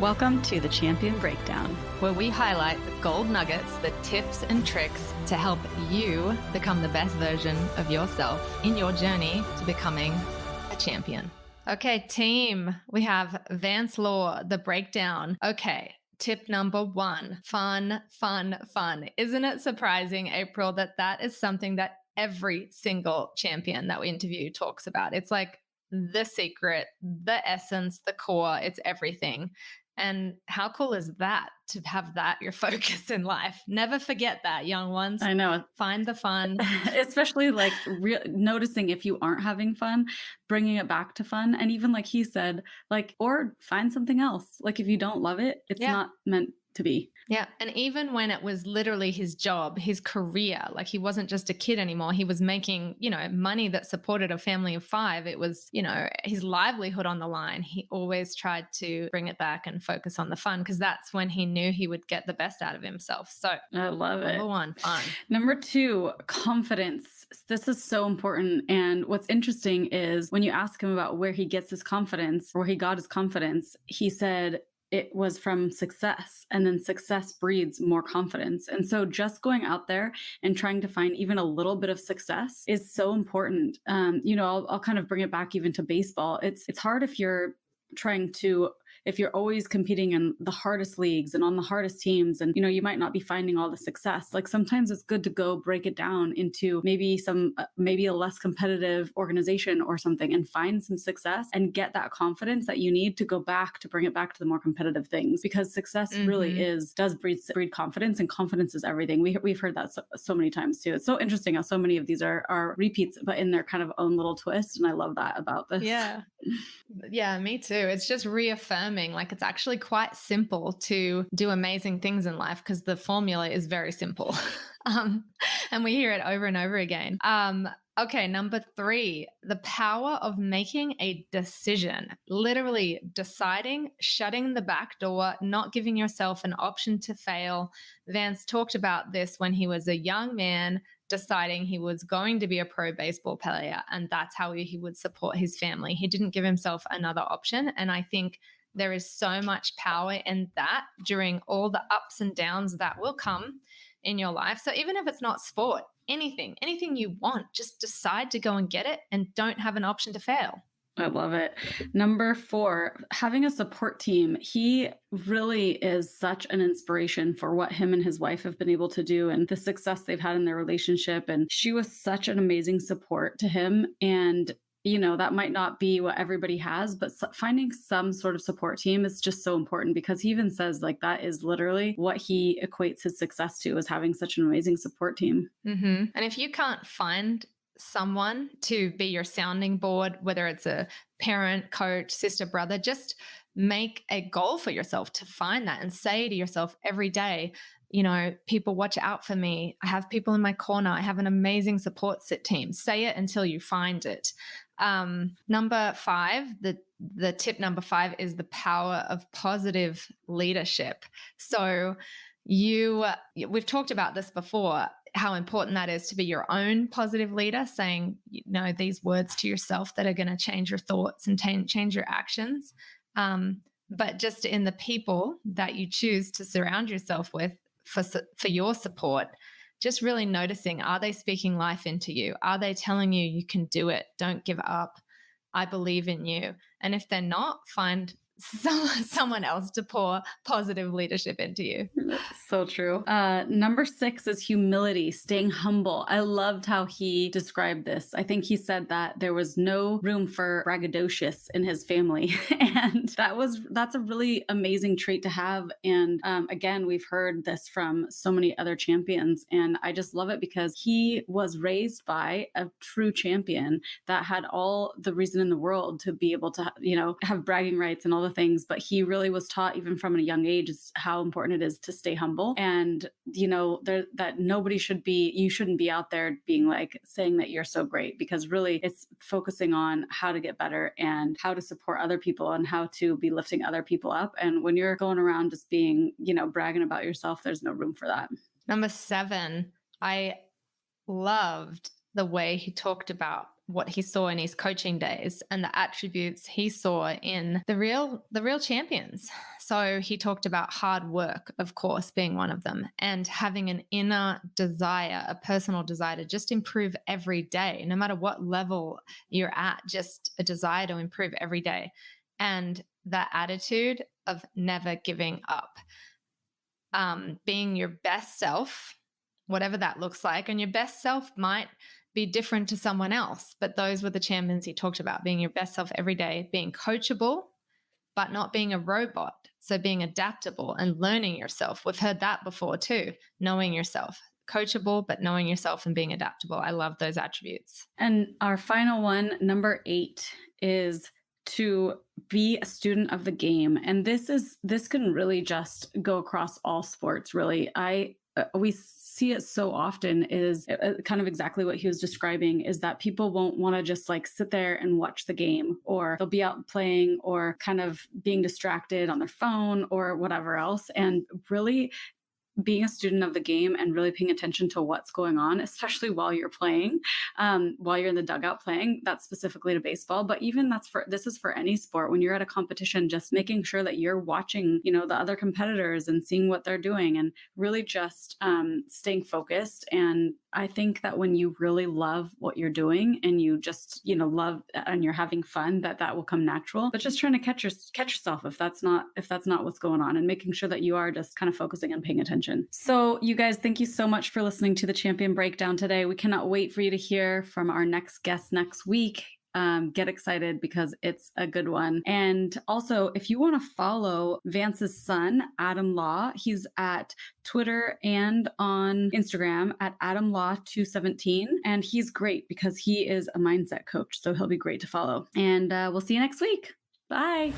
Welcome to the Champion Breakdown, where we highlight the gold nuggets, the tips and tricks to help you become the best version of yourself in your journey to becoming a champion. Okay, team, we have Vance Law, the breakdown. Okay, tip number 1, fun, fun, fun. Isn't it surprising, April, that is something that every single champion that we interview talks about? It's like the secret, the essence, the core, it's everything. And how cool is that to have that your focus in life? Never forget that, young ones. I know. Find the fun. Especially like noticing if you aren't having fun, bringing it back to fun. And even like he said, like, or find something else. Like if you don't love it, it's not meant to be. Yeah. And even when it was literally his job, his career, like he wasn't just a kid anymore. He was making, money that supported a family of 5. It was, his livelihood on the line. He always tried to bring it back and focus on the fun because that's when he knew he would get the best out of himself. So I love it. Number 1, fun. Number 2, confidence. This is so important. And what's interesting is when you ask him about where he gets his confidence, or where he got his confidence, he said, it was from success, and then success breeds more confidence. And so just going out there and trying to find even a little bit of success is so important. I'll kind of bring it back even to baseball. It's hard if you're always competing in the hardest leagues and on the hardest teams, and you might not be finding all the success. Like sometimes it's good to go break it down into maybe a less competitive organization or something, and find some success and get that confidence that you need to go back to bring it back to the more competitive things, because success really does breed confidence, and confidence is everything. We've heard that so many times too. It's so interesting how so many of these are repeats, but in their kind of own little twist. And I love that about this. Yeah, me too. It's just reaffirming like it's actually quite simple to do amazing things in life because the formula is very simple. And we hear it over and over again. Okay, number 3, the power of making a decision, literally deciding, shutting the back door, not giving yourself an option to fail. Vance talked about this when he was a young man, deciding he was going to be a pro baseball player, and that's how he would support his family. He didn't give himself another option. And I think there is so much power in that during all the ups and downs that will come in your life. So even if it's not sport, anything you want, just decide to go and get it and don't have an option to fail. I love it. Number 4, having a support team. He really is such an inspiration for what him and his wife have been able to do and the success they've had in their relationship. And she was such an amazing support to him. And that might not be what everybody has, but finding some sort of support team is just so important, because he even says like that is literally what he equates his success to, is having such an amazing support team. And if you can't find someone to be your sounding board, whether it's a parent, coach, sister, brother, just make a goal for yourself to find that and say to yourself every day, people watch out for me. I have people in my corner. I have an amazing support team. Say it until you find it. Number 5, the tip number 5 is the power of positive leadership. So we've talked about this before, how important that is to be your own positive leader, saying, these words to yourself that are going to change your thoughts and change your actions. But just in the people that you choose to surround yourself with for your support, just really noticing, are they speaking life into you? Are they telling you you can do it? Don't give up. I believe in you. And if they're not, find someone else to pour positive leadership into you. So true. Number 6 is humility, staying humble. I loved how he described this. I think he said that there was no room for braggadocious in his family. And that's a really amazing trait to have. And again, we've heard this from so many other champions. And I just love it because he was raised by a true champion that had all the reason in the world to be able to, have bragging rights and all the things. But he really was taught even from a young age how important it is to stay humble. And, that you shouldn't be out there being like saying that you're so great, because really it's focusing on how to get better and how to support other people and how to be lifting other people up. And when you're going around just being, bragging about yourself, there's no room for that. Number 7, I loved the way he talked about what he saw in his coaching days and the attributes he saw in the real champions. So he talked about hard work, of course, being one of them, and having an inner desire, a personal desire to just improve every day, no matter what level you're at, just a desire to improve every day. And that attitude of never giving up, being your best self, whatever that looks like. And your best self might be different to someone else, but those were the champions he talked about: being your best self every day, being coachable, but not being a robot. So being adaptable and learning yourself. We've heard that before too, knowing yourself. Coachable, but knowing yourself and being adaptable. I love those attributes. And our final one, number 8, is to be a student of the game. And this can really just go across all sports, really. We see it so often, is kind of exactly what he was describing, is that people won't want to just like sit there and watch the game, or they'll be out playing or kind of being distracted on their phone or whatever else. And really being a student of the game and really paying attention to what's going on, especially while you're playing, while you're in the dugout playing. That's specifically to baseball, but even this is for any sport. When you're at a competition, just making sure that you're watching, the other competitors and seeing what they're doing, and really just staying focused. And I think that when you really love what you're doing and you just, love and you're having fun, that will come natural. But just trying to catch yourself if that's not what's going on, and making sure that you are just kind of focusing and paying attention. So you guys, thank you so much for listening to the Champion Breakdown today. We cannot wait for you to hear from our next guest next week. Get excited because it's a good one. And also, if you want to follow Vance's son, Adam Law, he's at Twitter and on Instagram at AdamLaw217. And he's great because he is a mindset coach. So he'll be great to follow. And we'll see you next week. Bye.